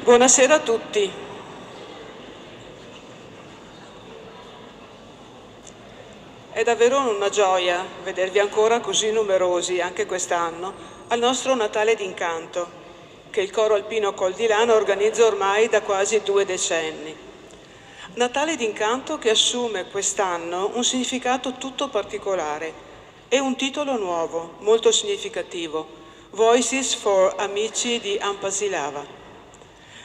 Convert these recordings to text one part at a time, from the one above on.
Buonasera a tutti. È davvero una gioia vedervi ancora così numerosi anche quest'anno al nostro Natale d'Incanto, che il Coro Alpino Col di Lana organizza ormai da quasi 2 decenni. Natale d'Incanto che assume quest'anno un significato tutto particolare e un titolo nuovo, molto significativo: Voices for Amici di Ampasilava.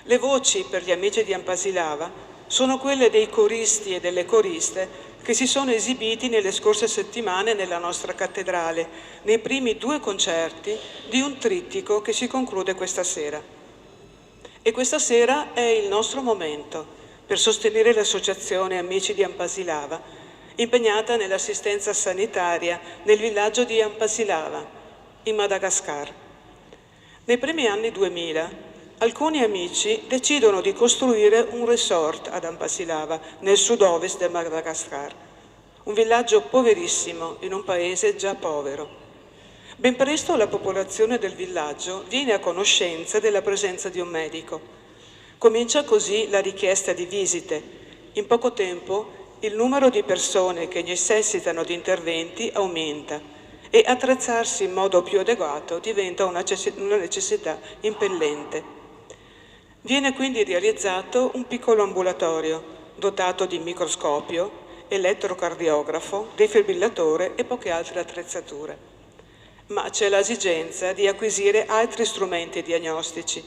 Le voci per gli amici di Ampasilava sono quelle dei coristi e delle coriste che si sono esibiti nelle scorse settimane nella nostra cattedrale, nei primi 2 concerti di un trittico che si conclude questa sera. E questa sera è il nostro momento per sostenere l'associazione Amici di Ampasilava, impegnata nell'assistenza sanitaria nel villaggio di Ampasilava, in Madagascar. Nei primi anni 2000, alcuni amici decidono di costruire un resort ad Ampasilava, nel sud-ovest del Madagascar, un villaggio poverissimo in un paese già povero. Ben presto la popolazione del villaggio viene a conoscenza della presenza di un medico. Comincia così la richiesta di visite. In poco tempo il numero di persone che necessitano di interventi aumenta e attrezzarsi in modo più adeguato diventa una necessità impellente. Viene quindi realizzato un piccolo ambulatorio dotato di microscopio, elettrocardiografo, defibrillatore e poche altre attrezzature. Ma c'è l'esigenza di acquisire altri strumenti diagnostici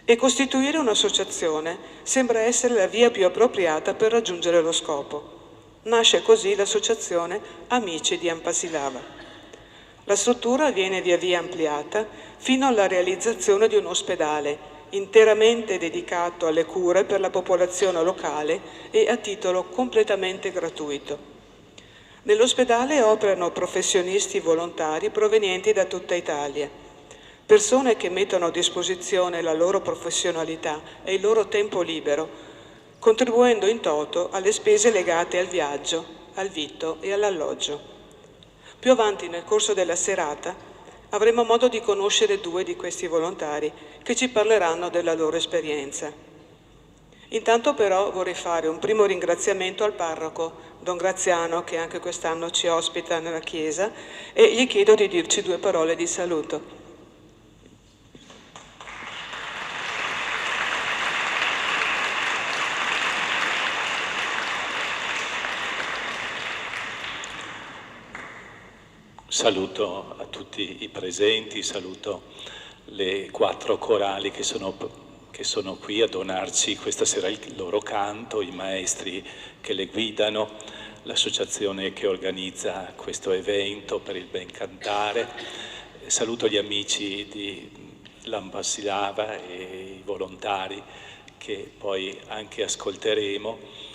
e costituire un'associazione sembra essere la via più appropriata per raggiungere lo scopo. Nasce così l'associazione Amici di Ampasilava. La struttura viene via via ampliata fino alla realizzazione di un ospedale interamente dedicato alle cure per la popolazione locale e a titolo completamente gratuito. Nell'ospedale operano professionisti volontari provenienti da tutta Italia, persone che mettono a disposizione la loro professionalità e il loro tempo libero, contribuendo in toto alle spese legate al viaggio, al vitto e all'alloggio. Più avanti nel corso della serata avremo modo di conoscere 2 di questi volontari che ci parleranno della loro esperienza. Intanto però vorrei fare un primo ringraziamento al parroco, Don Graziano, che anche quest'anno ci ospita nella chiesa, e gli chiedo di dirci 2 parole di saluto. Saluto a tutti i presenti, saluto le 4 corali che sono qui a donarci questa sera il loro canto, i maestri che le guidano, l'associazione che organizza questo evento per il ben cantare. Saluto gli amici di l'Ampasilava e i volontari che poi anche ascolteremo.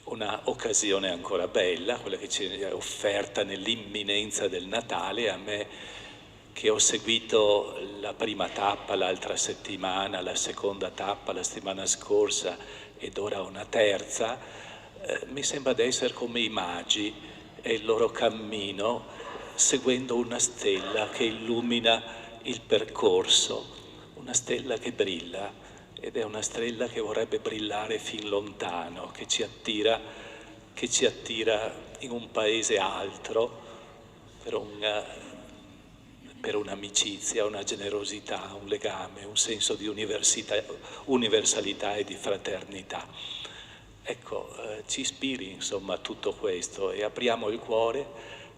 Una occasione ancora bella, quella che ci è offerta nell'imminenza del Natale. A me, che ho seguito la prima tappa l'altra settimana, la seconda tappa la settimana scorsa ed ora una terza, mi sembra di essere come i magi e il loro cammino seguendo una stella che illumina il percorso, una stella che brilla. Ed è una stella che vorrebbe brillare fin lontano, che ci attira in un paese altro per un'amicizia, una generosità, un legame, un senso di universalità e di fraternità. Ecco, ci ispiri insomma a tutto questo e apriamo il cuore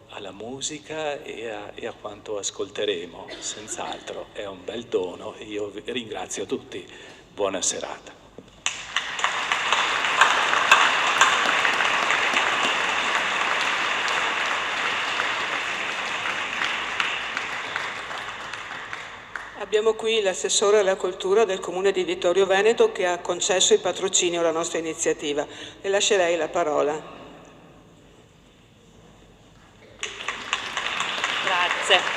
alla musica e a quanto ascolteremo. Senz'altro è un bel dono e io vi ringrazio tutti. Buona serata. Abbiamo qui l'assessore alla cultura del Comune di Vittorio Veneto che ha concesso il patrocinio alla nostra iniziativa. Le lascerei la parola. Grazie.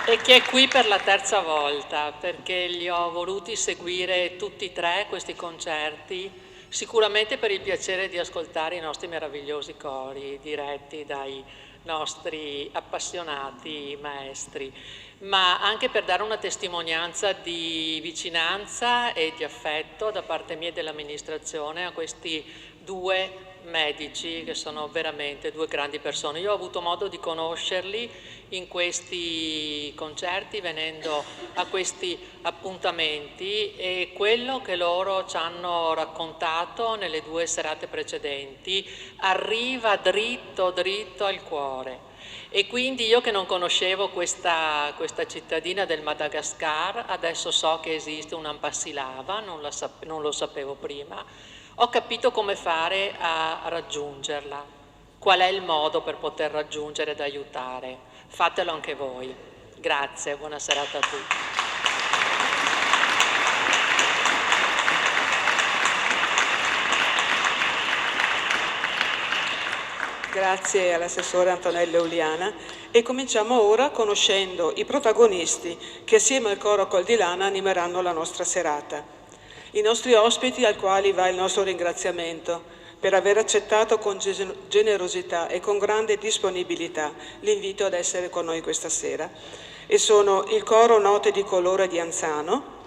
E che è qui per la terza volta, perché li ho voluti seguire tutti e 3 questi concerti, sicuramente per il piacere di ascoltare i nostri meravigliosi cori diretti dai nostri appassionati maestri, ma anche per dare una testimonianza di vicinanza e di affetto da parte mia e dell'amministrazione a questi due medici che sono veramente due grandi persone. Io ho avuto modo di conoscerli in questi concerti, venendo a questi appuntamenti, e quello che loro ci hanno raccontato nelle 2 serate precedenti arriva dritto dritto al cuore. E quindi io che non conoscevo questa cittadina del Madagascar, adesso so che esiste un'Ampassilava, non lo sapevo prima, ho capito come fare a raggiungerla, qual è il modo per poter raggiungere ed aiutare. Fatelo anche voi. Grazie, buona serata a tutti. Grazie all'assessore Antonella Uliana e cominciamo ora conoscendo i protagonisti che assieme al coro Col di Lana animeranno la nostra serata. I nostri ospiti al quali va il nostro ringraziamento per aver accettato con generosità e con grande disponibilità l'invito ad essere con noi questa sera, e sono il coro Note di Colore di Anzano,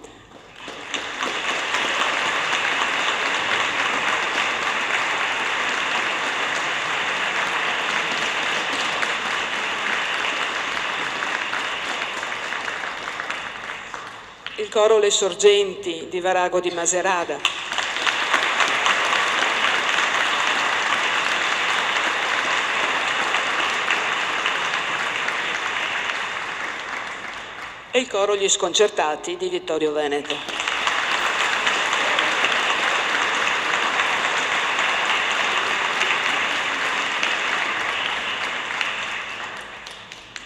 il coro Le Sorgenti di Varago di Maserada, e il coro Gli Sconcertati di Vittorio Veneto.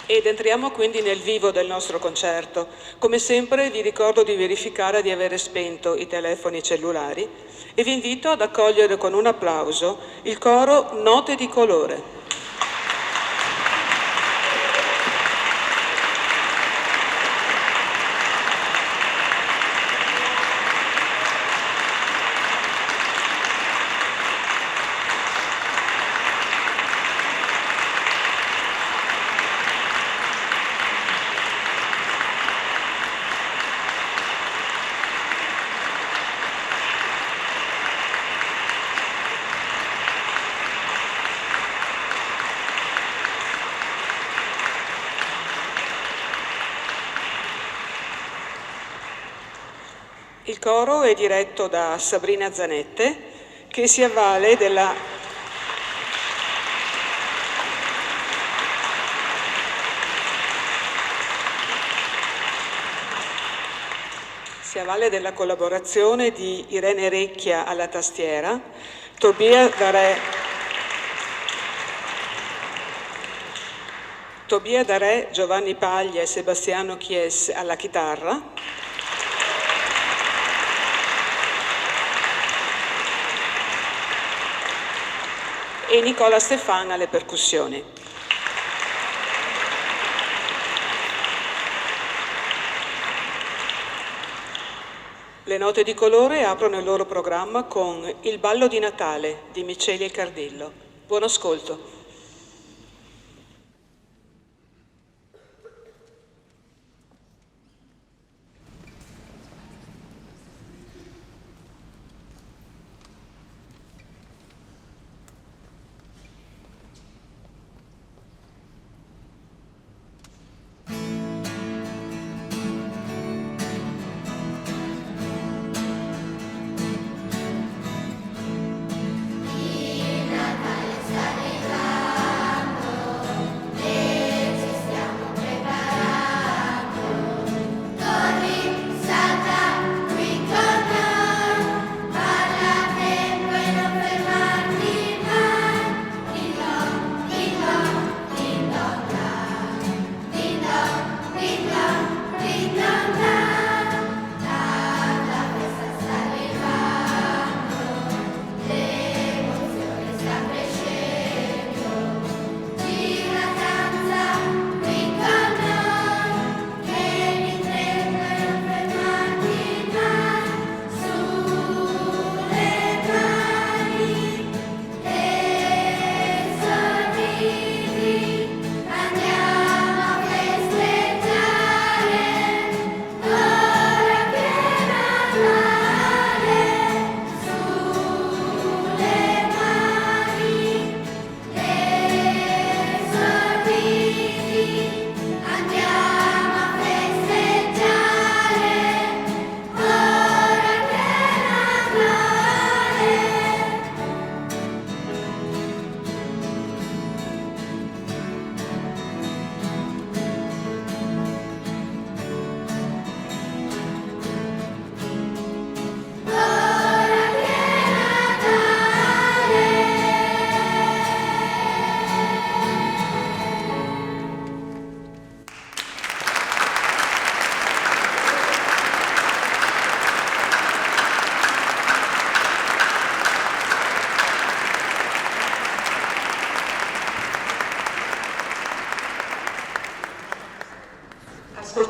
Ed entriamo quindi nel vivo del nostro concerto. Come sempre vi ricordo di verificare di avere spento i telefoni cellulari e vi invito ad accogliere con un applauso il coro Note di Colore. Il coro è diretto da Sabrina Zanette, che si avvale della collaborazione di Irene Recchia alla tastiera, Tobia Darè, Giovanni Paglia e Sebastiano Chies alla chitarra, e Nicola Stefan alle percussioni. Le Note di Colore aprono il loro programma con Il ballo di Natale di Miceli e Cardillo. Buon ascolto. Natale sta arrivando.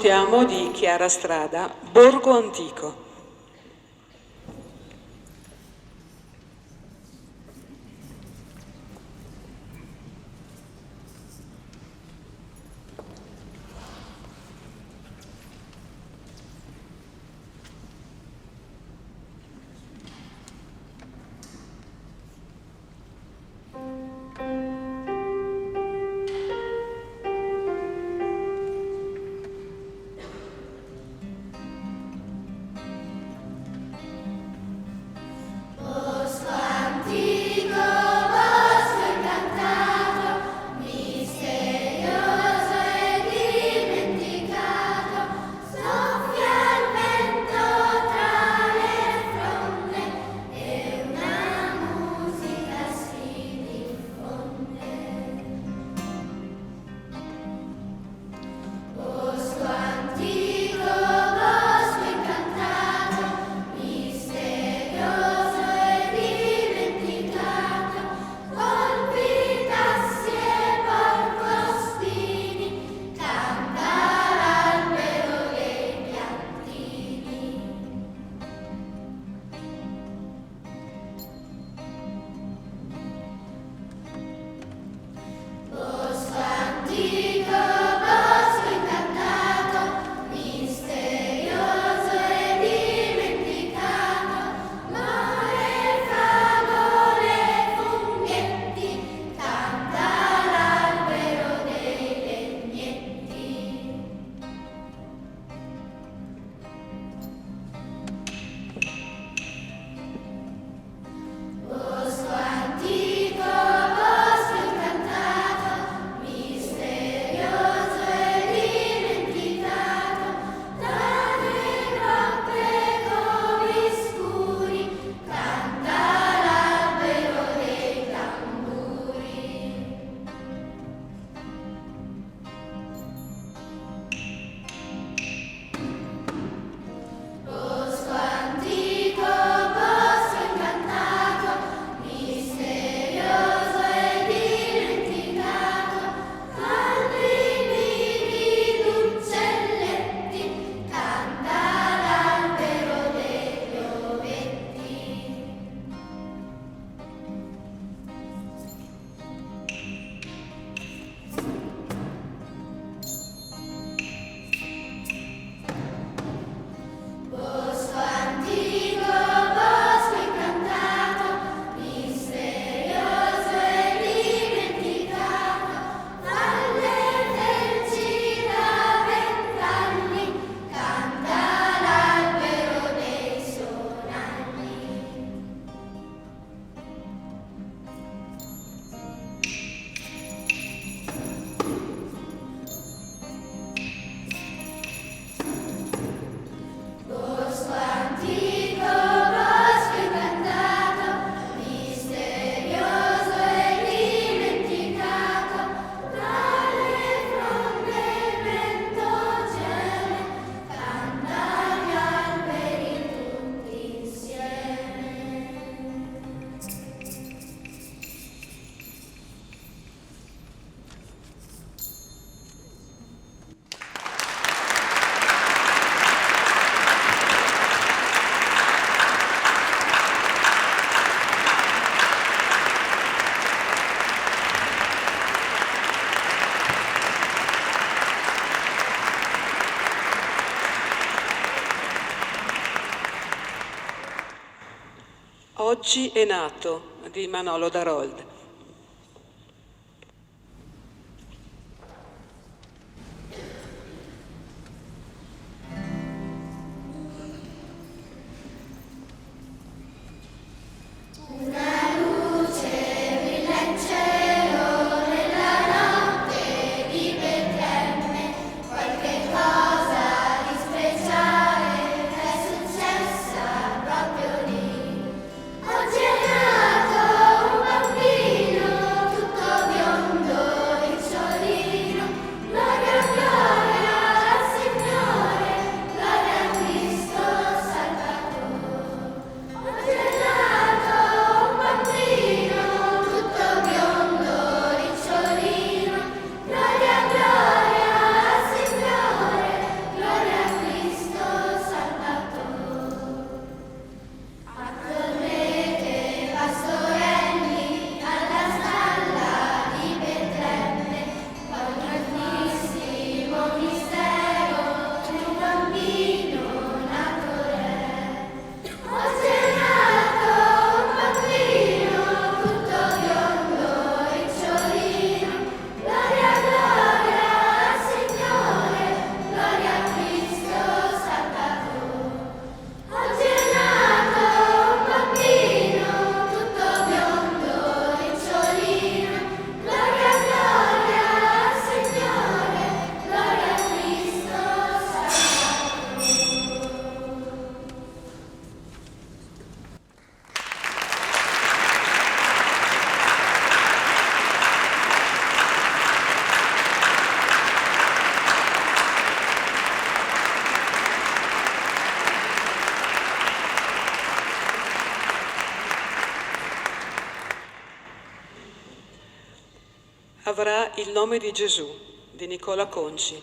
ascoltiamo di Chiara Strada, Borgo Antico. Oggi è nato di Manolo Darold. Oggi è nato un bambino. avrà Il nome di Gesù di Nicola Conci.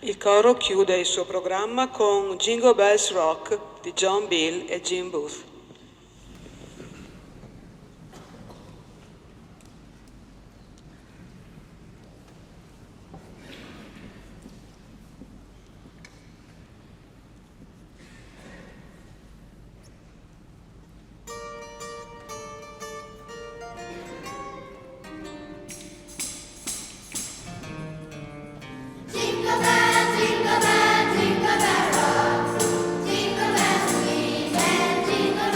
Il coro chiude il suo programma con Jingle Bells Rock di John Bill e Jim Booth. Jingle bell, jingle bell rock, jingle bells swing and jingle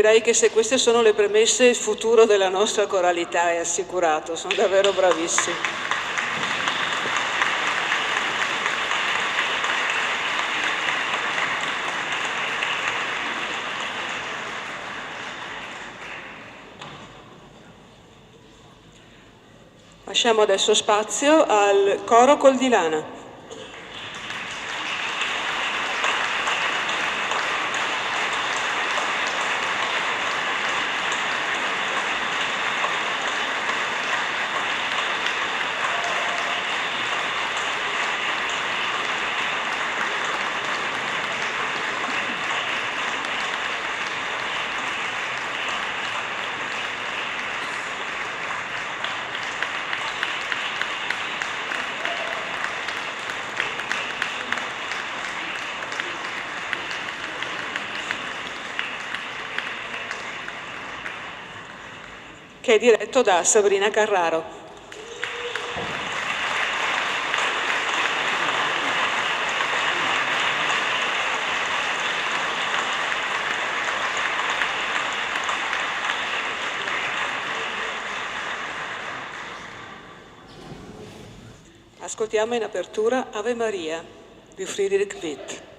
direi che se queste sono le premesse, il futuro della nostra coralità è assicurato, sono davvero bravissimi. Lasciamo adesso spazio al coro Coldilana. Che è diretto da Sabrina Carraro. Ascoltiamo in apertura Ave Maria di Friedrich Witt.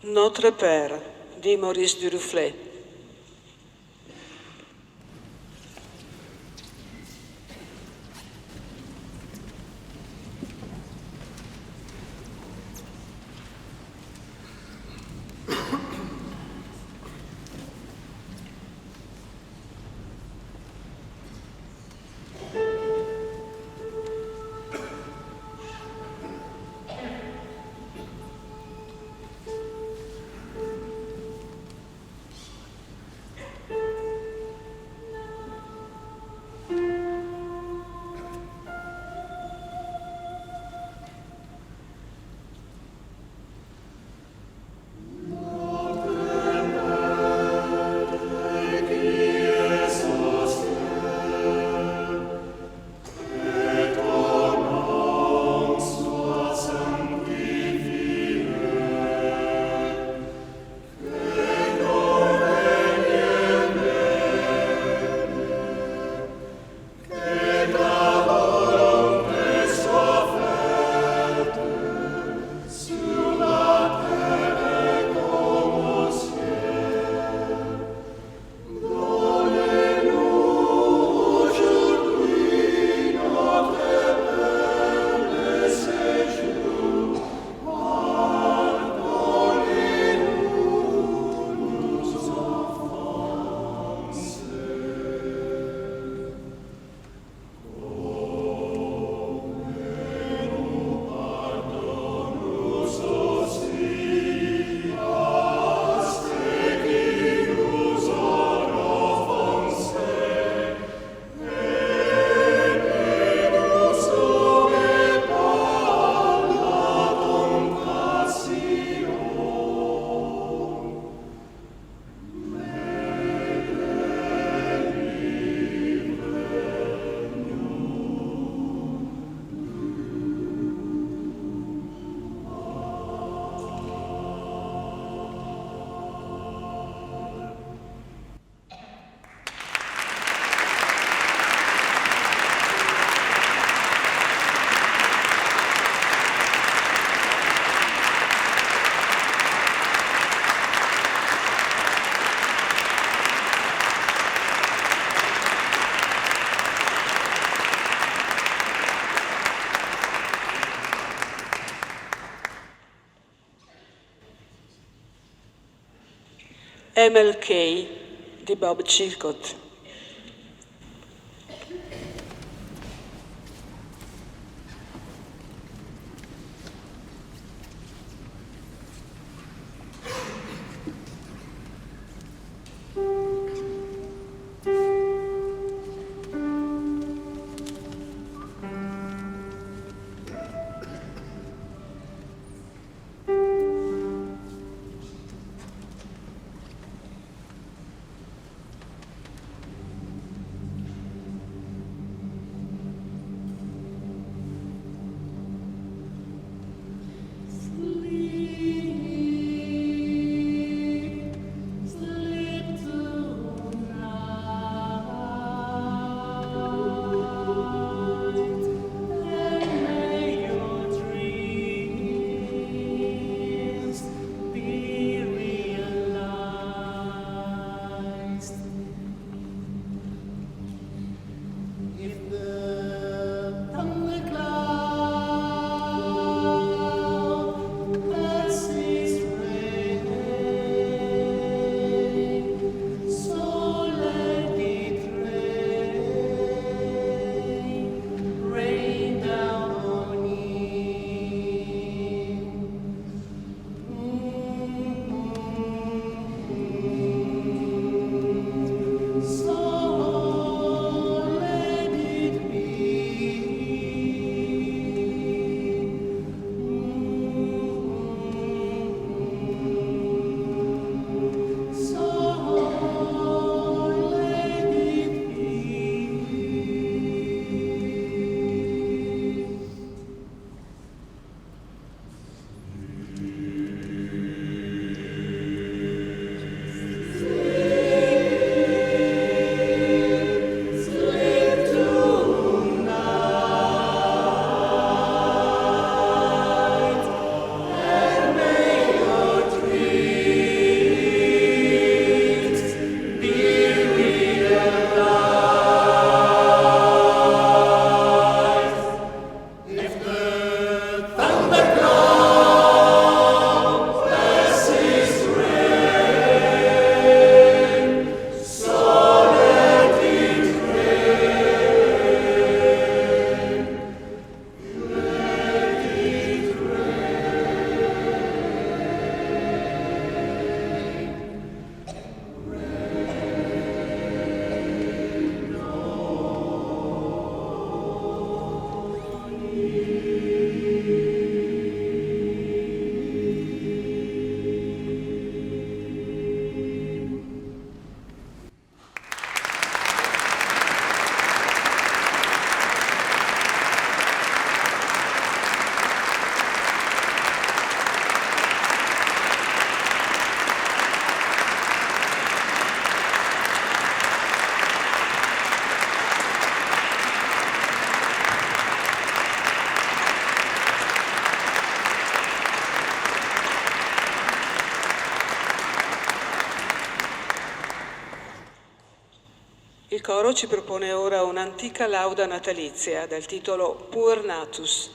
Notre Père di Maurice Duruflé. MLK di Bob Chilcott. Il coro ci propone ora un'antica lauda natalizia dal titolo Puer Natus.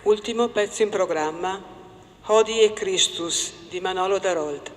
Ultimo pezzo in programma, Hodie e Christus di Manolo Darold.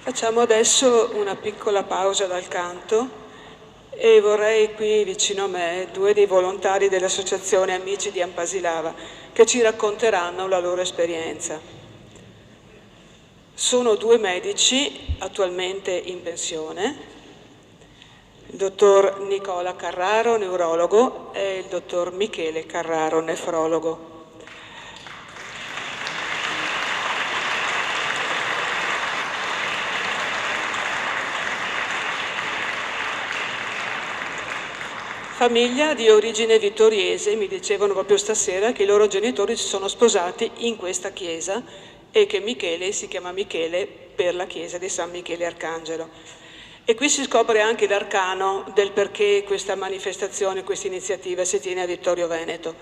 Facciamo adesso una piccola pausa dal canto e vorrei qui vicino a me due dei volontari dell'Associazione Amici di Ampasilava che ci racconteranno la loro esperienza. Sono due medici attualmente in pensione, il dottor Nicola Carraro, neurologo, e il dottor Michele Carraro, nefrologo. Famiglia di origine vittoriese, mi dicevano proprio stasera che i loro genitori si sono sposati in questa chiesa e che Michele si chiama Michele per la chiesa di San Michele Arcangelo. E qui si scopre anche l'arcano del perché questa manifestazione, questa iniziativa si tiene a Vittorio Veneto.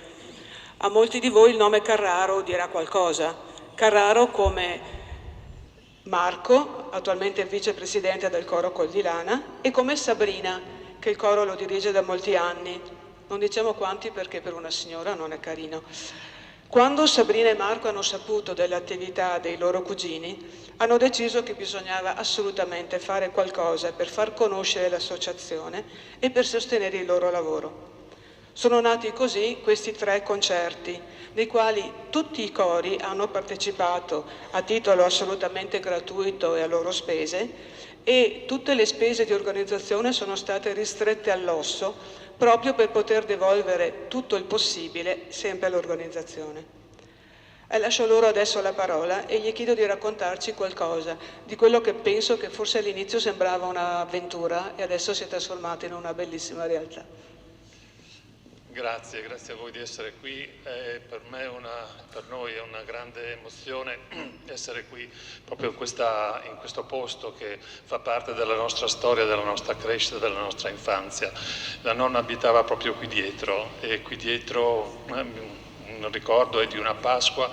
A molti di voi il nome Carraro dirà qualcosa. Carraro come Marco, attualmente vicepresidente del coro Coldilana, e come Sabrina, che il coro lo dirige da molti anni. Non diciamo quanti perché per una signora non è carino. Quando Sabrina e Marco hanno saputo dell'attività dei loro cugini, hanno deciso che bisognava assolutamente fare qualcosa per far conoscere l'associazione e per sostenere il loro lavoro. Sono nati così questi 3 concerti, nei quali tutti i cori hanno partecipato a titolo assolutamente gratuito e a loro spese, e tutte le spese di organizzazione sono state ristrette all'osso proprio per poter devolvere tutto il possibile sempre all'organizzazione. Lascio loro adesso la parola e gli chiedo di raccontarci qualcosa di quello che penso che forse all'inizio sembrava un'avventura e adesso si è trasformato in una bellissima realtà. Grazie a voi di essere qui. Per noi è una grande emozione essere qui proprio in questo posto che fa parte della nostra storia, della nostra crescita, della nostra infanzia. La nonna abitava proprio qui dietro e qui dietro un ricordo è di una Pasqua,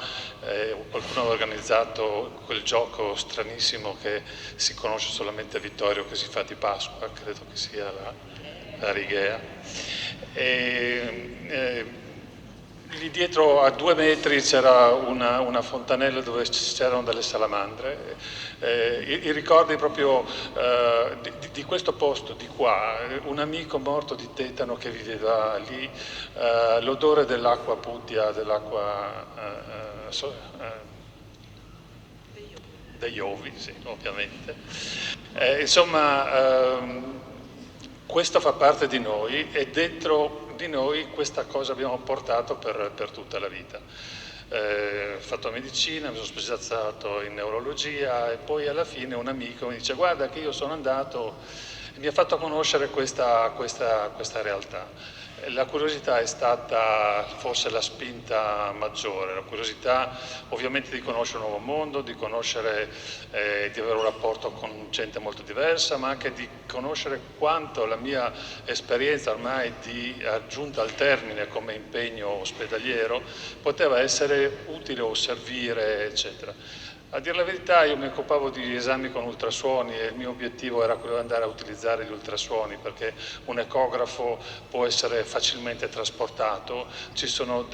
qualcuno ha organizzato quel gioco stranissimo che si conosce solamente a Vittorio, che si fa di Pasqua, credo che sia la righea. lì dietro a 2 metri c'era una fontanella dove c'erano delle salamandre. I ricordi proprio di questo posto, di qua, un amico morto di tetano che viveva lì, l'odore dell'acqua pudia, dell'acqua degli ovi, sì, ovviamente. Questo fa parte di noi e dentro di noi questa cosa abbiamo portato per tutta la vita. Ho fatto medicina, mi sono specializzato in neurologia e poi alla fine un amico mi dice: guarda che io sono andato, e mi ha fatto conoscere questa realtà. La curiosità è stata forse la spinta maggiore, la curiosità ovviamente di conoscere un nuovo mondo, di conoscere, di avere un rapporto con gente molto diversa, ma anche di conoscere quanto la mia esperienza ormai giunta al termine come impegno ospedaliero poteva essere utile o servire, eccetera. A dire la verità io mi occupavo di esami con ultrasuoni e il mio obiettivo era quello di andare a utilizzare gli ultrasuoni perché un ecografo può essere facilmente trasportato, ci sono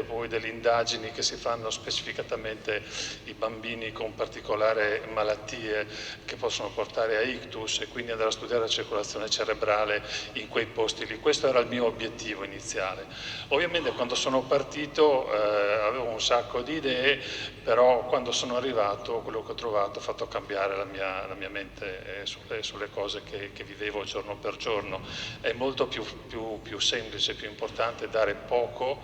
poi delle indagini che si fanno specificatamente i bambini con particolari malattie che possono portare a ictus e quindi andare a studiare la circolazione cerebrale in quei posti lì. Questo era il mio obiettivo iniziale. Ovviamente quando sono partito avevo un sacco di idee, però quando sono arrivato quello che ho trovato ha fatto cambiare la mia mente sulle cose che vivevo giorno per giorno. È molto più semplice, più importante dare poco,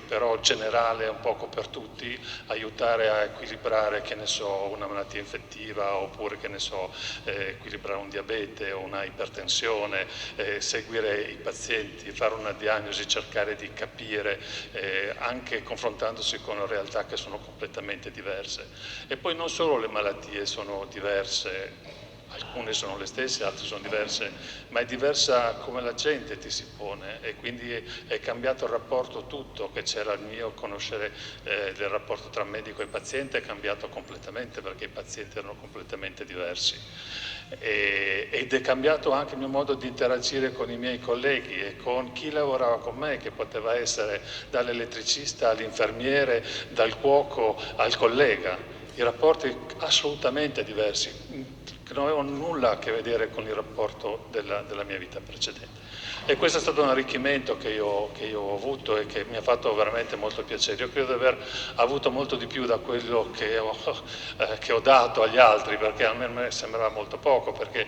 però generale, un poco per tutti, aiutare a equilibrare, che ne so, una malattia infettiva oppure, che ne so, equilibrare un diabete o una ipertensione, seguire i pazienti, fare una diagnosi, cercare di capire, anche confrontandosi con realtà che sono completamente diverse. E poi non solo le malattie sono diverse, alcune sono le stesse, altre sono diverse, ma è diversa come la gente ti si pone e quindi è cambiato il rapporto tutto, che c'era il mio conoscere del rapporto tra medico e paziente, è cambiato completamente perché i pazienti erano completamente diversi. Ed è cambiato anche il mio modo di interagire con i miei colleghi e con chi lavorava con me, che poteva essere dall'elettricista all'infermiere, dal cuoco al collega. I rapporti assolutamente diversi, che non avevano nulla a che vedere con il rapporto della mia vita precedente. E questo è stato un arricchimento che io ho avuto e che mi ha fatto veramente molto piacere. Io credo di aver avuto molto di più da quello che ho dato agli altri, perché a me sembrava molto poco, perché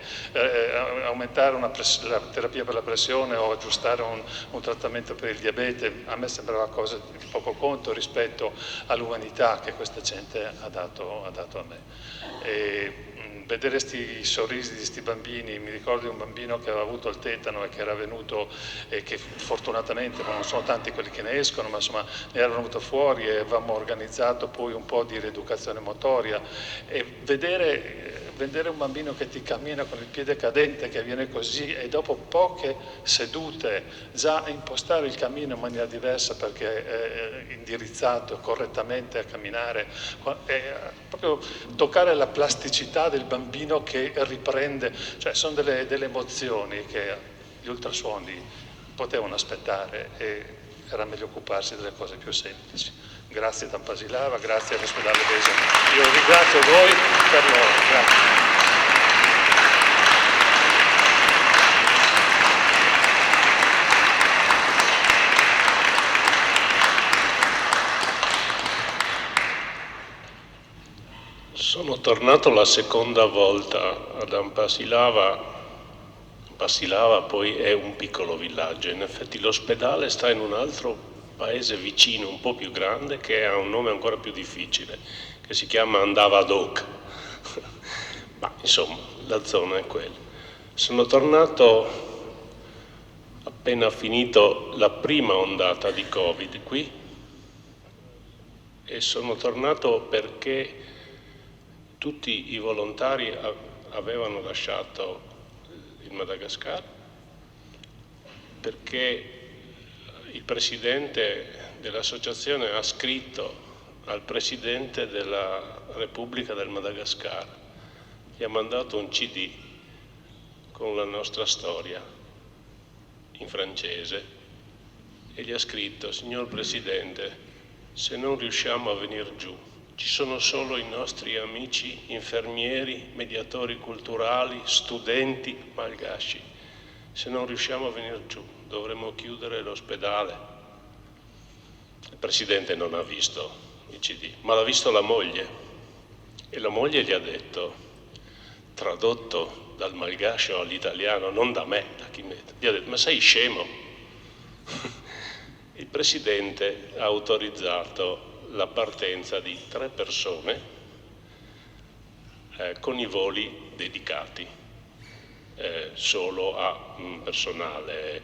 aumentare la terapia per la pressione o aggiustare un trattamento per il diabete a me sembrava cosa di poco conto rispetto all'umanità che questa gente ha dato a me. Vedere questi sorrisi di questi bambini, mi ricordo di un bambino che aveva avuto il tetano e che era venuto e che fortunatamente, ma non sono tanti quelli che ne escono, ma insomma ne era venuto fuori e avevamo organizzato poi un po' di rieducazione motoria e vedere un bambino che ti cammina con il piede cadente, che viene così e dopo poche sedute già impostare il cammino in maniera diversa perché è indirizzato correttamente a camminare, proprio toccare la plasticità del bambino che riprende, cioè sono delle emozioni che gli ultrasuoni potevano aspettare e era meglio occuparsi delle cose più semplici. Grazie Tampasilava, grazie all'ospedale Besano. Io ringrazio voi per loro. Grazie. Sono tornato la seconda volta ad Ampasilava. Ampasilava poi è un piccolo villaggio, in effetti l'ospedale sta in un altro paese vicino, un po' più grande, che ha un nome ancora più difficile, che si chiama Andavadok. Ma insomma, la zona è quella. Sono tornato appena finito la prima ondata di Covid qui e sono tornato perché tutti i volontari avevano lasciato il Madagascar, perché il presidente dell'associazione ha scritto al presidente della Repubblica del Madagascar, gli ha mandato un CD con la nostra storia in francese e gli ha scritto: signor Presidente, se non riusciamo a venire giù, ci sono solo i nostri amici infermieri, mediatori culturali, studenti malgaci. Se non riusciamo a venire giù, dovremmo chiudere l'ospedale. Il Presidente non ha visto il CD, ma l'ha visto la moglie. E la moglie gli ha detto, tradotto dal malgascio all'italiano, non da me, da Chimet, gli ha detto: ma sei scemo? Il Presidente ha autorizzato la partenza di 3 persone con i voli dedicati solo a personale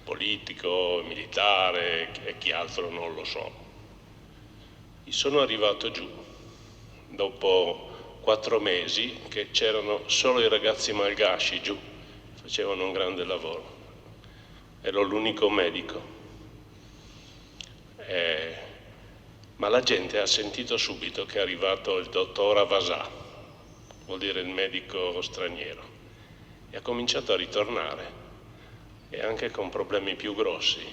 politico, militare e chi altro non lo so. Sono arrivato giù dopo 4 mesi che c'erano solo i ragazzi malgasci giù, facevano un grande lavoro, ero l'unico medico. Ma la gente ha sentito subito che è arrivato il dottor Avasà, vuol dire il medico straniero, e ha cominciato a ritornare, e anche con problemi più grossi.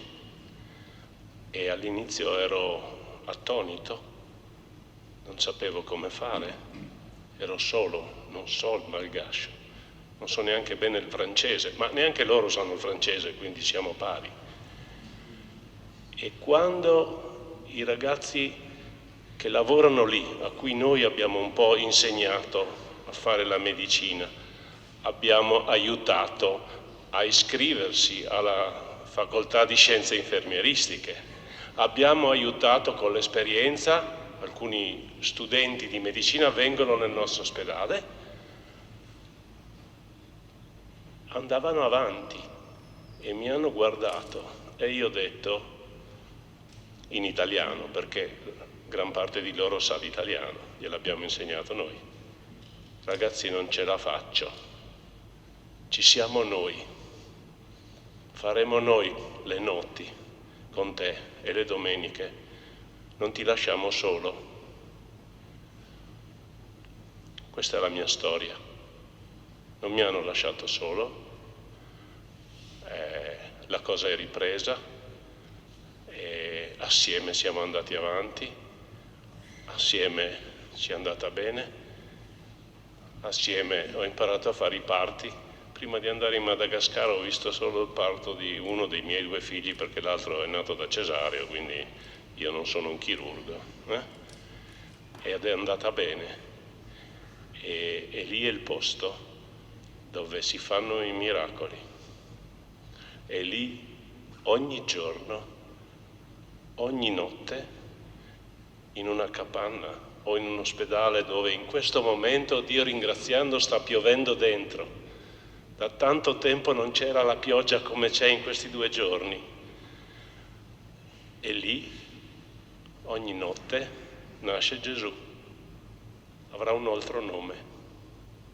E all'inizio ero attonito, non sapevo come fare, ero solo, non so il malgascio, non so neanche bene il francese, ma neanche loro sanno il francese, quindi siamo pari. E quando i ragazzi che lavorano lì, a cui noi abbiamo un po' insegnato a fare la medicina, abbiamo aiutato a iscriversi alla facoltà di scienze infermieristiche, abbiamo aiutato con l'esperienza, alcuni studenti di medicina vengono nel nostro ospedale, andavano avanti e mi hanno guardato e io ho detto, in italiano, perché gran parte di loro sa l'italiano, gliel'abbiamo insegnato noi: ragazzi, non ce la faccio, ci siamo noi, faremo noi le notti con te e le domeniche, non ti lasciamo solo. Questa è la mia storia, non mi hanno lasciato solo, la cosa è ripresa. E assieme siamo andati avanti, assieme ci è andata bene, assieme ho imparato a fare i parti. Prima di andare in Madagascar ho visto solo il parto di uno dei miei 2 figli, perché l'altro è nato da cesareo, quindi io non sono un chirurgo. Ed è andata bene. E lì è il posto dove si fanno i miracoli. E lì ogni giorno, ogni notte, in una capanna o in un ospedale dove in questo momento, Dio ringraziando, sta piovendo dentro. Da tanto tempo non c'era la pioggia come c'è in questi 2 giorni. E lì, ogni notte, nasce Gesù. Avrà un altro nome.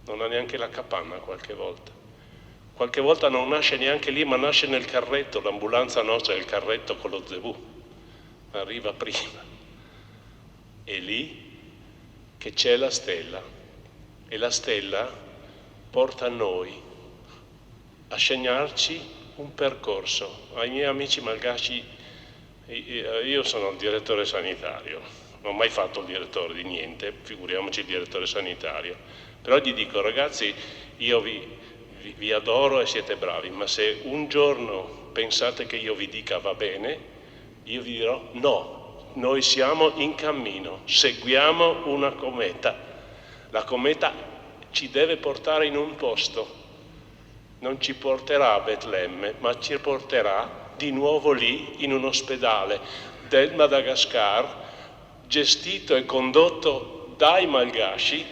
Non ha neanche la capanna qualche volta. Qualche volta non nasce neanche lì, ma nasce nel carretto. L'ambulanza nostra è il carretto con lo zebù. Arriva prima. È lì che c'è la stella. E la stella porta noi a segnarci un percorso. Ai miei amici malgaci, io sono il direttore sanitario, non ho mai fatto il direttore di niente, figuriamoci il direttore sanitario, però gli dico: ragazzi, io vi adoro e siete bravi, ma se un giorno pensate che io vi dica va bene, io vi dirò no, noi siamo in cammino, seguiamo una cometa. La cometa ci deve portare in un posto, non ci porterà a Betlemme, ma ci porterà di nuovo lì in un ospedale del Madagascar, gestito e condotto dai malgaci,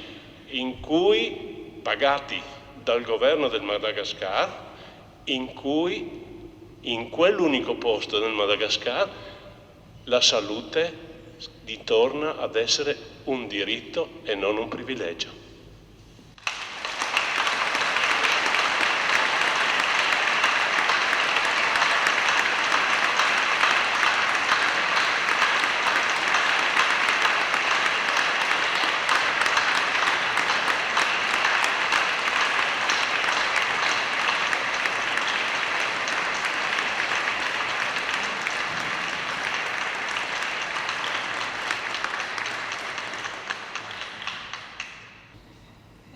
in cui, pagati dal governo del Madagascar, in cui in quell'unico posto del Madagascar la salute ritorna ad essere un diritto e non un privilegio.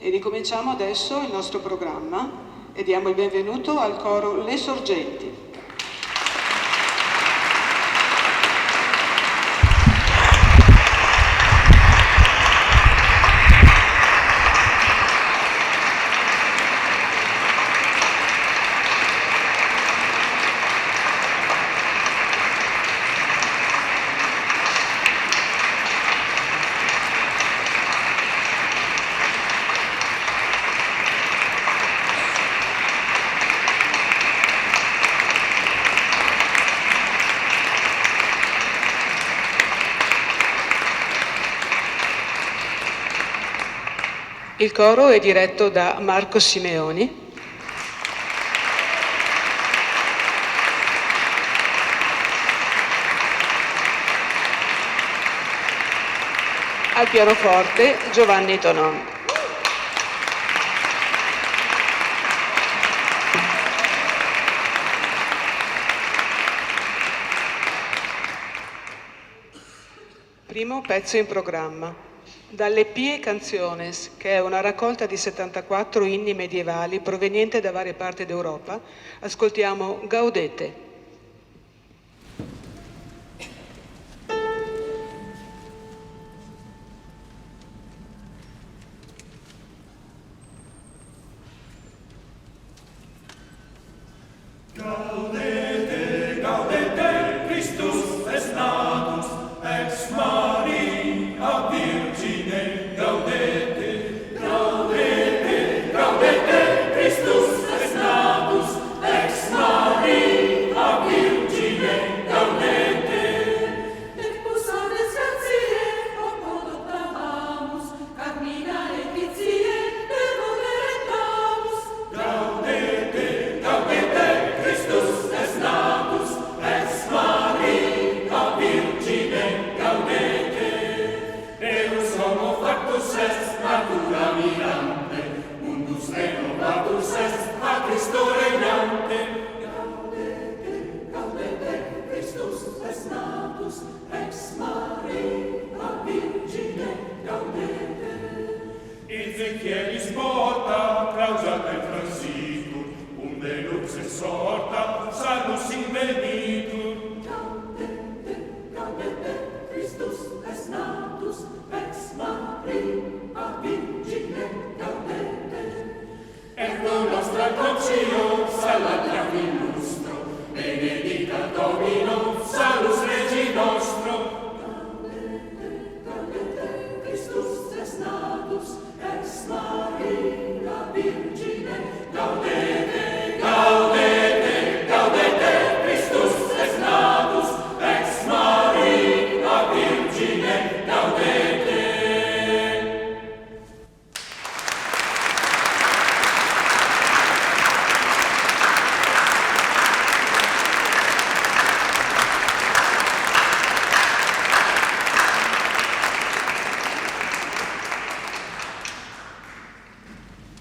E ricominciamo adesso il nostro programma e diamo il benvenuto al coro Le Sorgenti. Il coro è diretto da Marco Simeoni. Al pianoforte Giovanni Tonon. Primo pezzo in programma. Dalle Pie Canciones, che è una raccolta di 74 inni medievali proveniente da varie parti d'Europa, ascoltiamo Gaudete. Gaudete, gaudete, Christus est natus, ex Maria Virgine, gaudete, gaudete, gaudete, Christus est natus, ex Maria Virgine, gaudete. Et pusades grazie, oppodo trahamus, carmina letizie, devoderentamus. Gaudete, gaudete, Christus est natus, ex Maria Virgine, gaudete. Deus homo factus est, natura mirante, mundus renovatus est, a Christo regnante. Gaudete, gaudete, Christus est natus, ex Maria Virgine, gaudete. Ezechielis porta, clausa et transitur, unde lux exhorta, salus invenitur. Gaudete, gaudete, Christus est natus, ex Maria Virgine, gaudete. Ergo nostra concio, salatia illustro, benedicat Domino, salus Regi nostro. Gaudete, gaudete, Christus est natus, ex Maria Virgine, gaudete, gaudete, gaudete, Christus est natus, ex Maria Virgine, gaudete.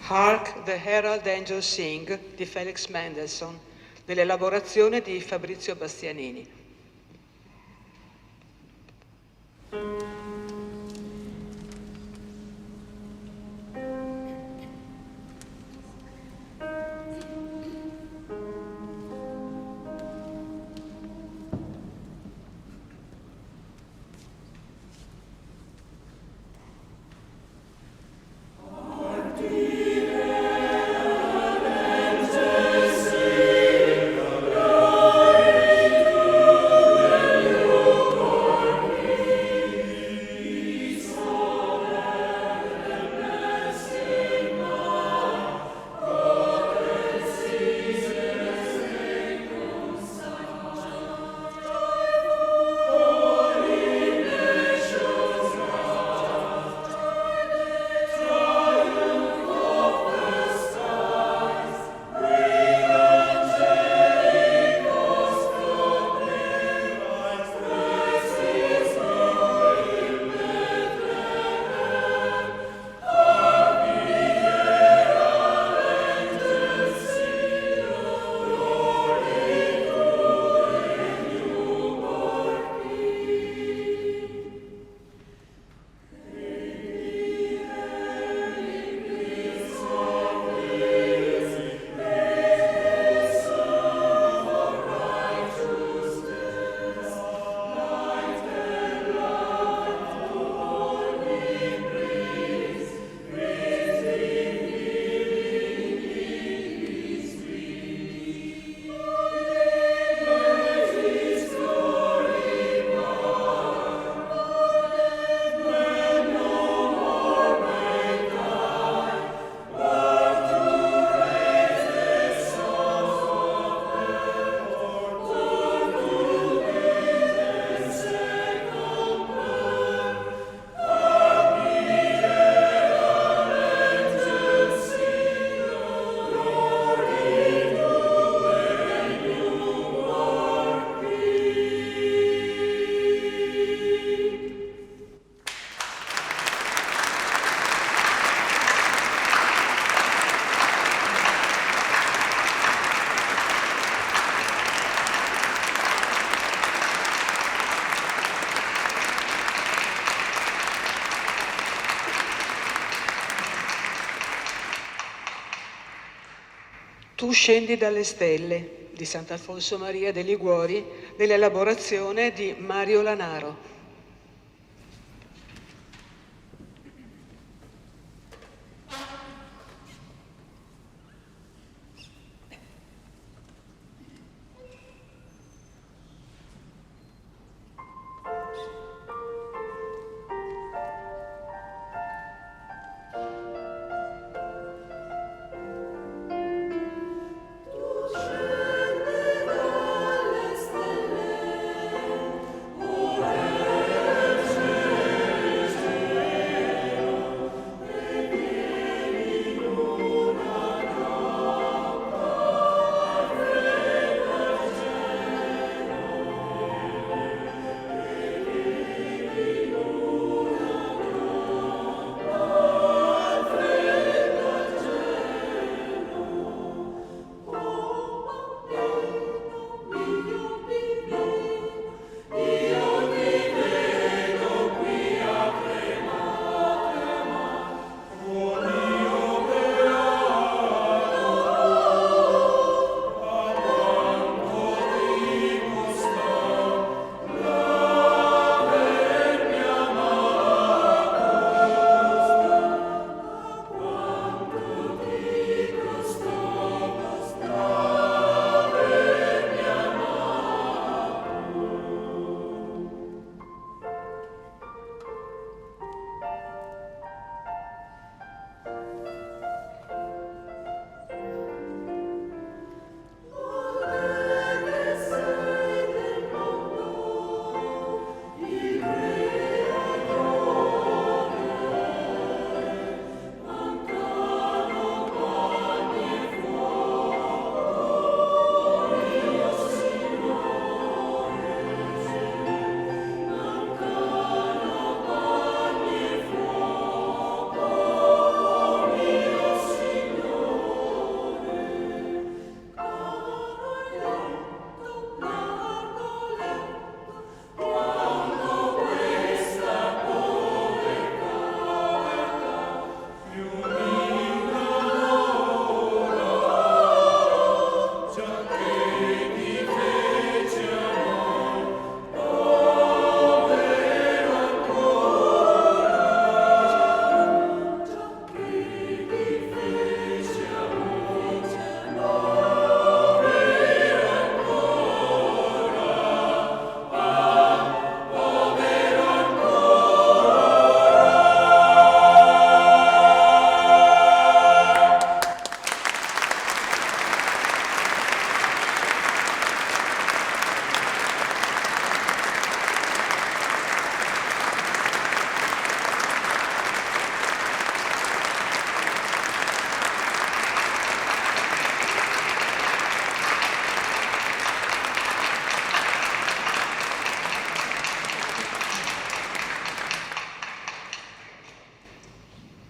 Hark the Herald Angels Sing di Felix Mendelssohn, nell'elaborazione di Fabrizio Bastianini. Gaudete, Tu scendi dalle stelle di Sant'Alfonso Maria dei Liguori, nell'elaborazione di Mario Lanaro.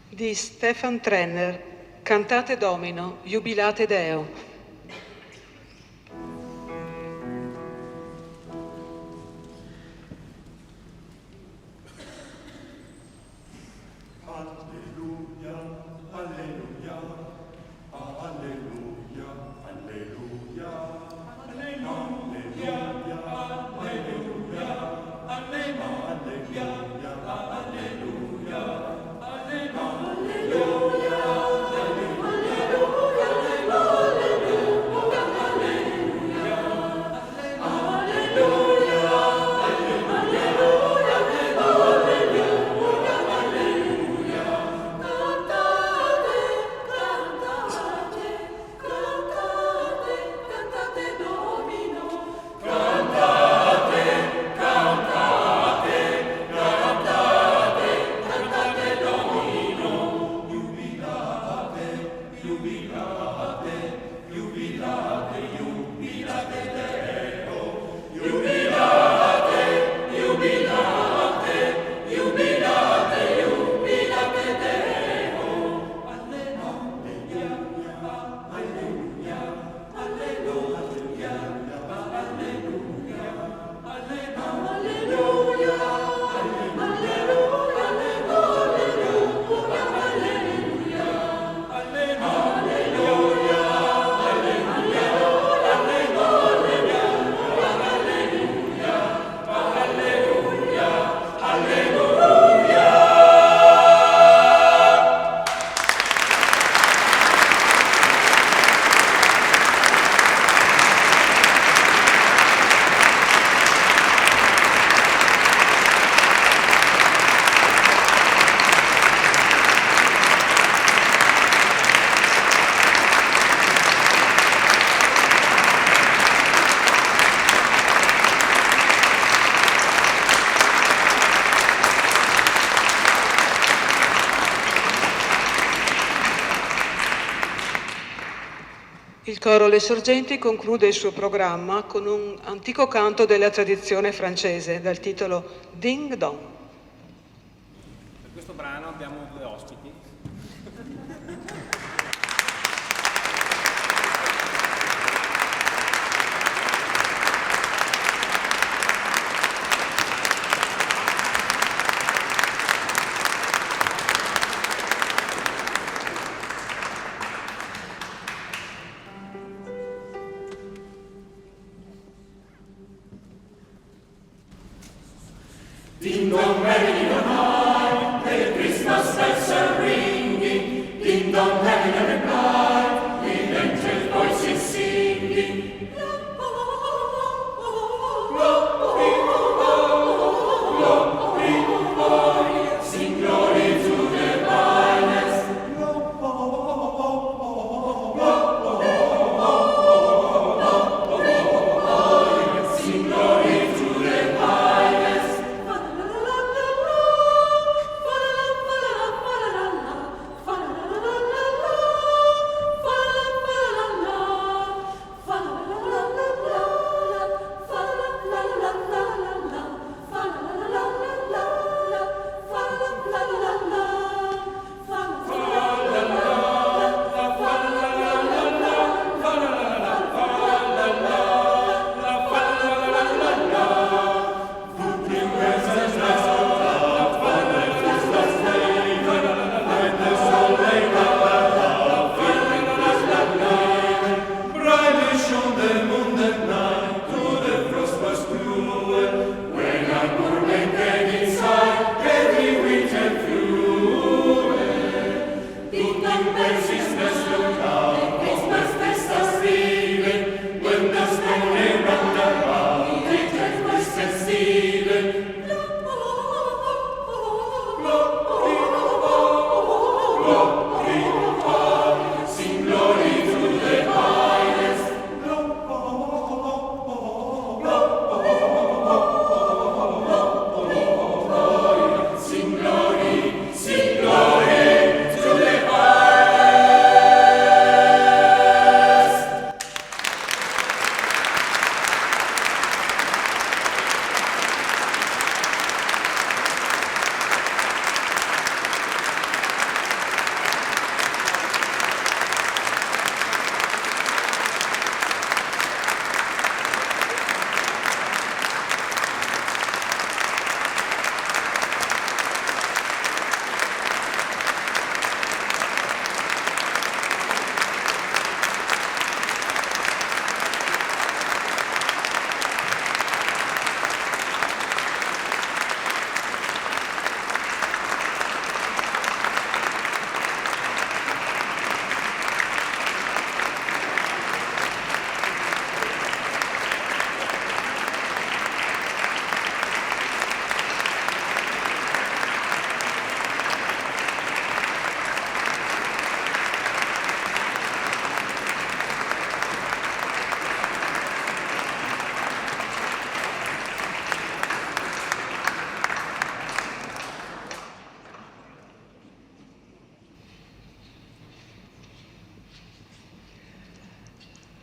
Di Stefan Trenner, Cantate Domino, Jubilate Deo. Alleluia, alleluia, alleluia. Il coro Le Sorgenti conclude il suo programma con un antico canto della tradizione francese dal titolo Ding Dong. Per questo brano abbiamo due ospiti. Ding dong, merrily on high, the Christmas bells are ringing. Ding dong, having a reply, with angel voices singing. Sing glory to the highest. Sing glory to the highest.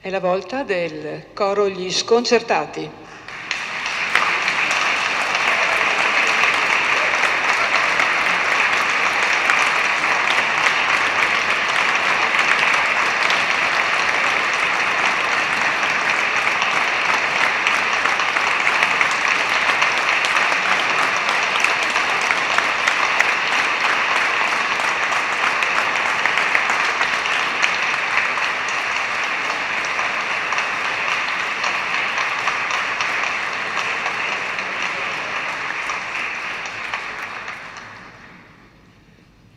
È la volta del coro Gli Sconcertati.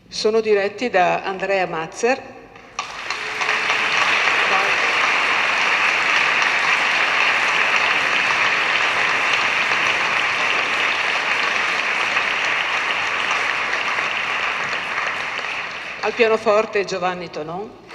Sono diretti da Andrea Mazzer. Al pianoforte Giovanni Tonon.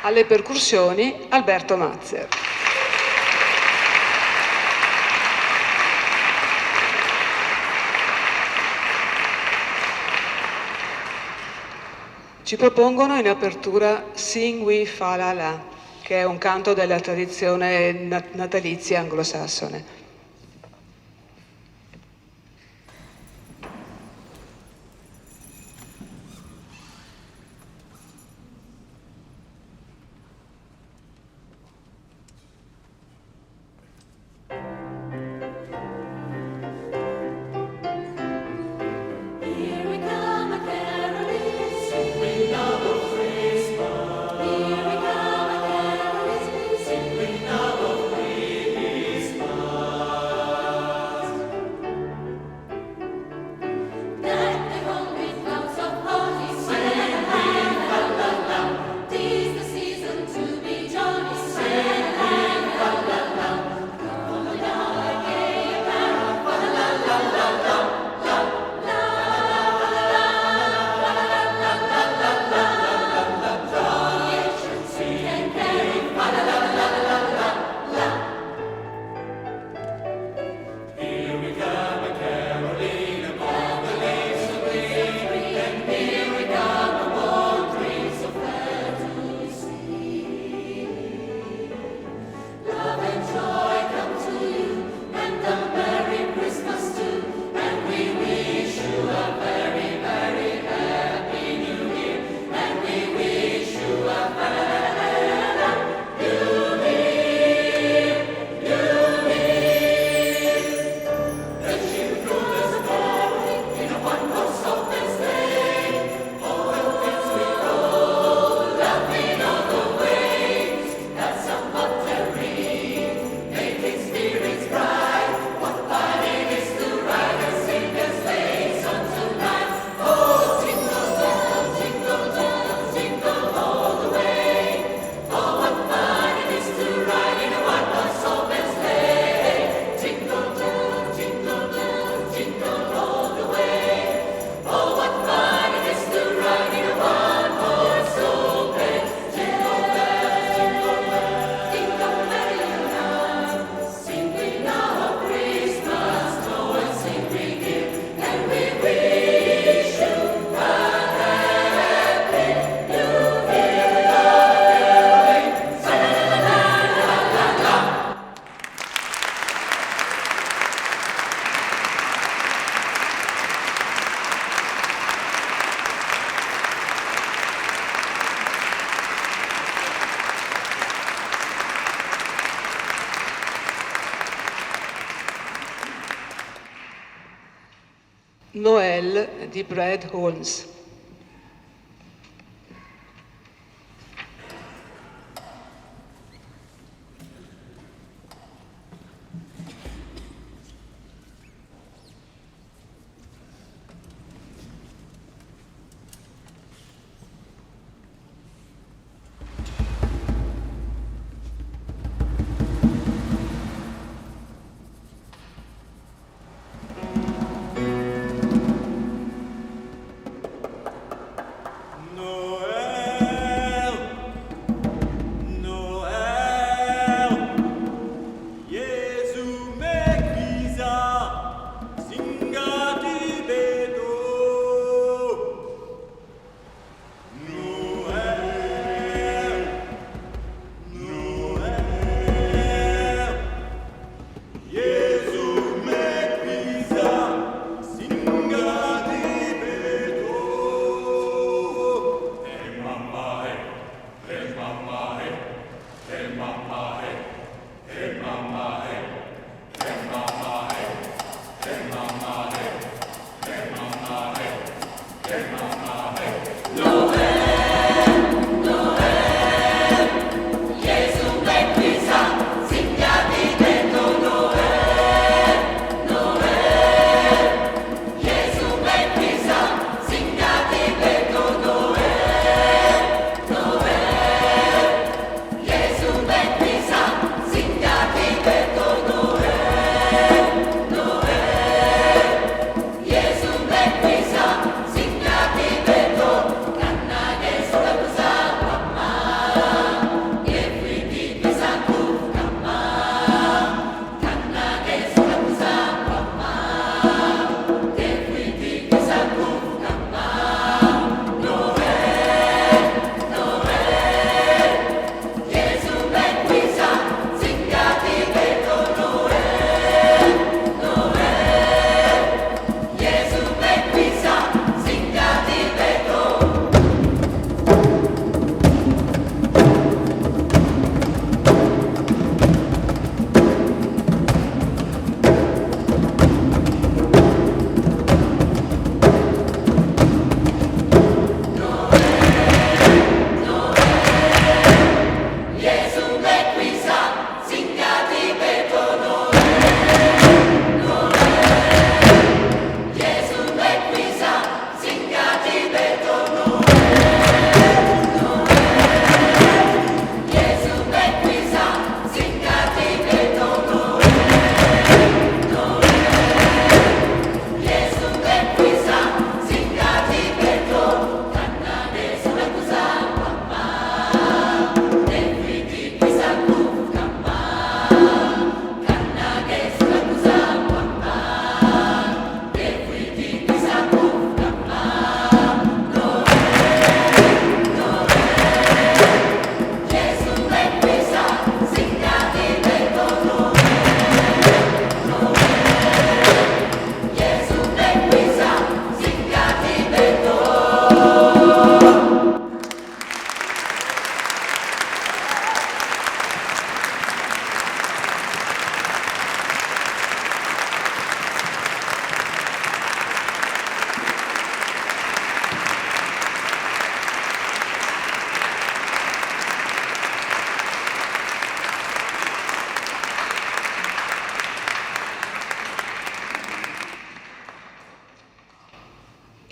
Alle percussioni Alberto Mazzer. Ci propongono in apertura Sing We Fa La La, che è un canto della tradizione natalizia anglosassone. Here we come a caroling, sing we now of Christmas. Here we come a caroling, sing we now of Christmas. Deck the hall with clouds of holly, sing we fa la la. 'Tis the season to be jolly, sing we fa la la. Come on down, gay apparel, fa la la la la la la. Love and joy come to you, and a Merry Christmas too, and we wish you a very, very happy New Year, and we wish you a happy New Year, New Year. The children are caroling in a one-horse open sleigh, all the fields we go, laughing all the way. That's somewhat terrible, making spirits bright. What fun it is to ride and sing a sleigh song tonight. Oh, jingle bells, jingle all the way. Oh, what fun it is to ride in a one-horse open sleigh. Jingle bells, jingle all the way. Oh, what fun it is to ride in a one-horse open sleigh. Jingle merrily now, sing we now of Christmas, go and sing we here, and we wish you a happy New Year. Caroling, sa la la la la la la. Noel di Brad Holmes.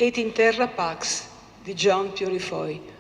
Et in terra pax di John Purifoy.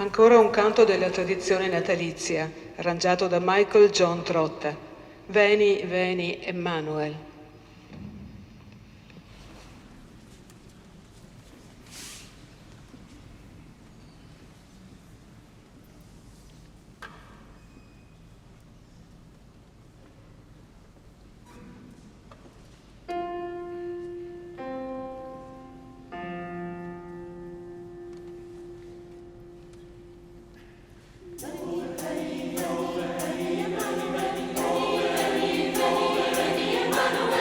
Ancora un canto della tradizione natalizia, arrangiato da Michael John Trotta. Veni, veni, Emmanuel. Emmanuel.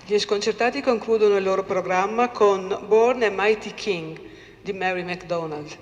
Gli Sconcertati concludono il loro programma con Born a Mighty King di Mary McDonald.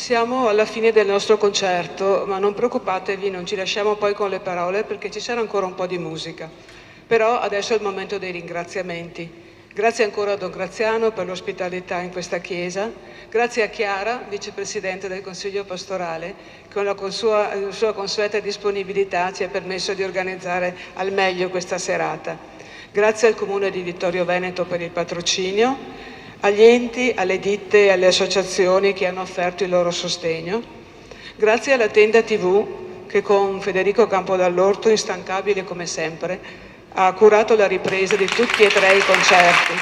Siamo alla fine del nostro concerto, ma non preoccupatevi, non ci lasciamo poi con le parole perché ci sarà ancora un po' di musica. Però adesso è il momento dei ringraziamenti. Grazie ancora a Don Graziano per l'ospitalità in questa chiesa, grazie a Chiara, vicepresidente del Consiglio Pastorale, che con la sua consueta disponibilità ci ha permesso di organizzare al meglio questa serata. Grazie al Comune di Vittorio Veneto per il patrocinio, agli enti, alle ditte e alle associazioni che hanno offerto il loro sostegno. Grazie alla Tenda TV che con Federico Campodall'Orto, instancabile come sempre, ha curato la ripresa di tutti e tre i concerti.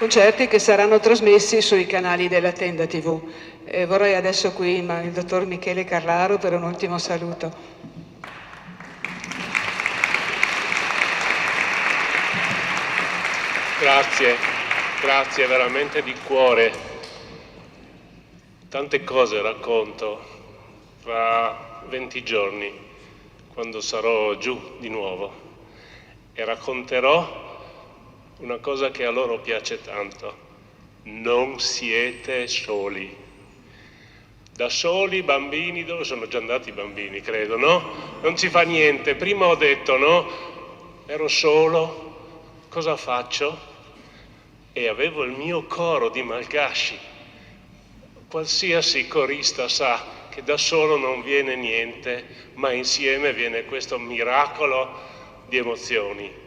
concerti che saranno trasmessi sui canali della Tenda TV. Vorrei adesso qui il dottor Michele Carraro per un ultimo saluto. Grazie veramente di cuore. Tante cose racconto fra 20 giorni, quando sarò giù di nuovo, e racconterò una cosa che a loro piace tanto: non siete soli. Da soli, bambini, dove sono già andati i bambini, credo, no? Non ci fa niente. Prima ho detto, no? Ero solo, cosa faccio? E avevo il mio coro di malgasci. Qualsiasi corista sa che da solo non viene niente, ma insieme viene questo miracolo di emozioni.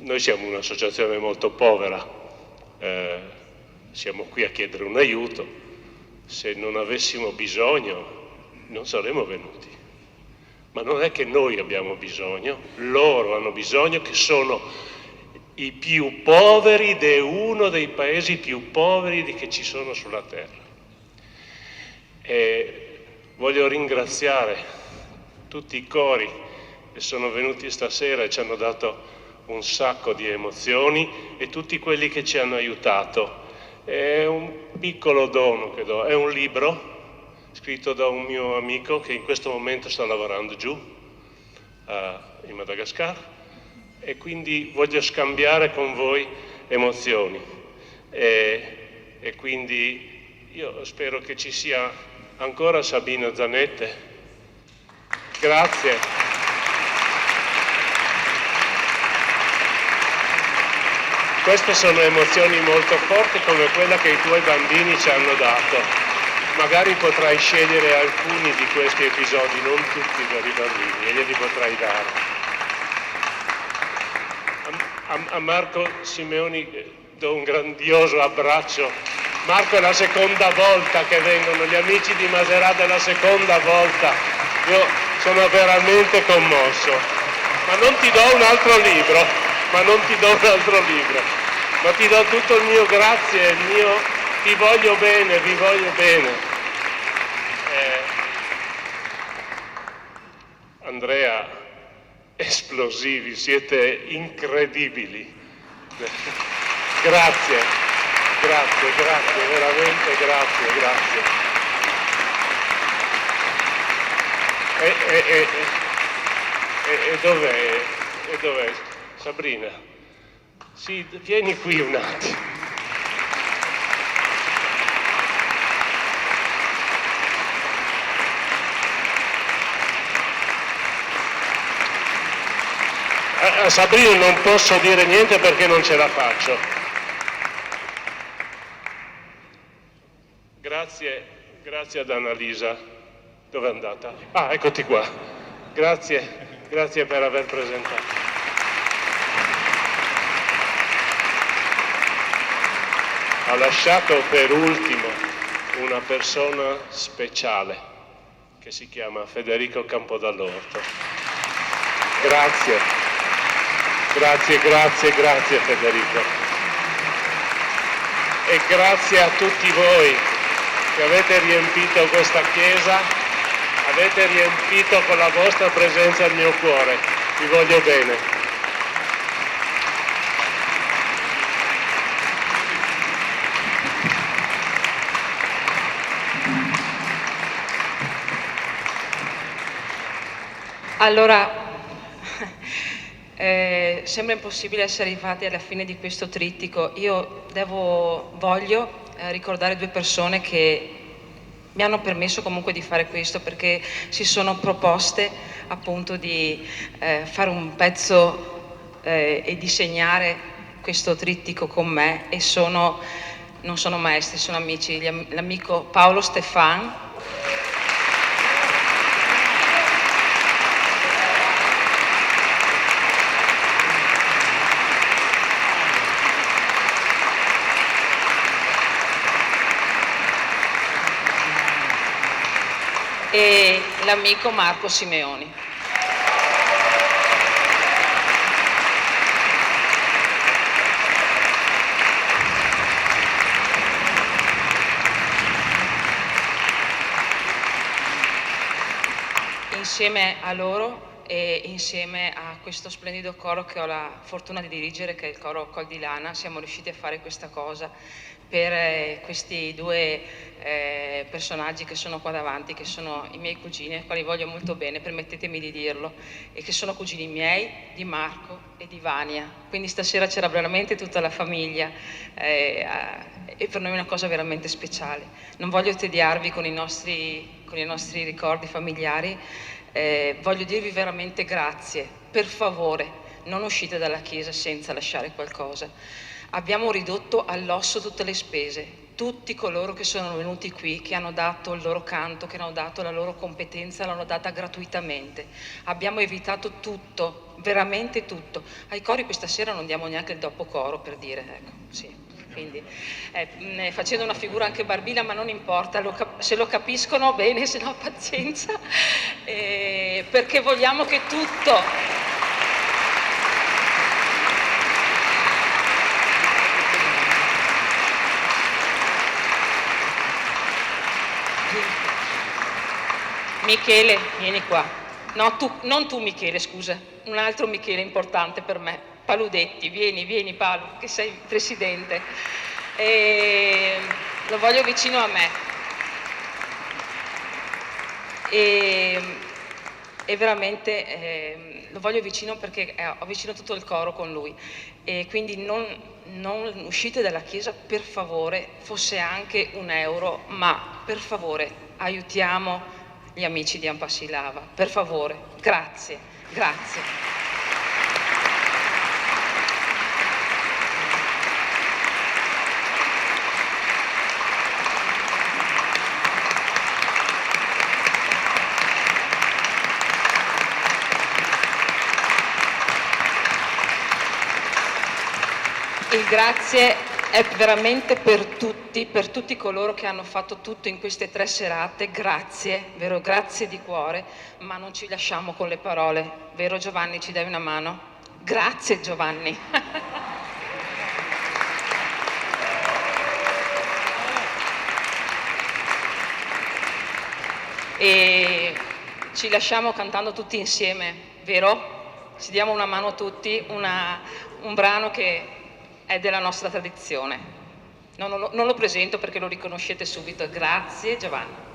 Noi siamo un'associazione molto povera, siamo qui a chiedere un aiuto. Se non avessimo bisogno non saremmo venuti, ma non è che noi abbiamo bisogno, loro hanno bisogno, che sono i più poveri ed è uno dei paesi più poveri che ci sono sulla terra. E voglio ringraziare tutti i cori che sono venuti stasera e ci hanno dato un sacco di emozioni, e tutti quelli che ci hanno aiutato. È un piccolo dono che do, è un libro scritto da un mio amico che in questo momento sta lavorando giù in Madagascar, e quindi voglio scambiare con voi emozioni, e quindi io spero che ci sia ancora Sabina Zanette. Grazie. Queste sono emozioni molto forti, come quella che i tuoi bambini ci hanno dato. Magari potrai scegliere alcuni di questi episodi, non tutti per i bambini, e glieli potrai dare. A Marco Simeoni do un grandioso abbraccio. Marco, è la seconda volta che vengono gli amici di Maserata, è la seconda volta. Io sono veramente commosso. Ma non ti do un altro libro, ma ti do tutto il mio grazie, il mio ti voglio bene, vi voglio bene. Andrea, esplosivi, siete incredibili. Grazie, veramente grazie. E dov'è? Sabrina? Sì, vieni qui un attimo. A Sabrina non posso dire niente perché non ce la faccio. Grazie ad Annalisa. Dove è andata? Ah, eccoti qua. Grazie per aver presentato. Ha lasciato per ultimo una persona speciale che si chiama Federico Campodall'Orto. Grazie Federico. E grazie a tutti voi che avete riempito questa chiesa, avete riempito con la vostra presenza il mio cuore. Vi voglio bene. Allora, sembra impossibile essere arrivati alla fine di questo trittico. Io voglio ricordare due persone che mi hanno permesso comunque di fare questo, perché si sono proposte appunto di fare un pezzo e disegnare questo trittico con me, e non sono maestri, sono amici. L'amico Paolo Stefan, e l'amico Marco Simeoni. insieme a loro e insieme a questo splendido coro che ho la fortuna di dirigere, che è il coro Col di Lana, siamo riusciti a fare questa cosa per questi due personaggi che sono qua davanti, che sono i miei cugini, ai quali voglio molto bene, permettetemi di dirlo, e che sono cugini miei, di Marco e di Vania. Quindi stasera c'era veramente tutta la famiglia e per noi è una cosa veramente speciale. Non voglio tediarvi con i nostri ricordi familiari, voglio dirvi veramente grazie. Per favore, non uscite dalla chiesa senza lasciare qualcosa. Abbiamo ridotto all'osso tutte le spese, tutti coloro che sono venuti qui, che hanno dato il loro canto, che hanno dato la loro competenza, l'hanno data gratuitamente. Abbiamo evitato tutto, veramente tutto. Ai cori questa sera non diamo neanche il dopo coro, per dire, ecco, sì. Quindi facendo una figura anche barbina, ma non importa, se lo capiscono bene, se no pazienza, perché vogliamo che tutto... Michele, vieni qua. No, non tu Michele, scusa, un altro Michele importante per me, Paludetti, vieni Paolo, che sei presidente. Lo voglio vicino a me. E veramente lo voglio vicino perché ho vicino tutto il coro con lui. E quindi non uscite dalla chiesa, per favore, fosse anche €1, ma per favore aiutiamo gli amici di Ampassilava, per favore, grazie, grazie. Il grazie è veramente per tutti coloro che hanno fatto tutto in queste 3 serate, grazie, vero, grazie di cuore, ma non ci lasciamo con le parole, vero Giovanni, ci dai una mano? Grazie Giovanni. E ci lasciamo cantando tutti insieme, vero? Ci diamo una mano tutti, un brano che è della nostra tradizione. Non lo presento perché lo riconoscete subito. Grazie Giovanni.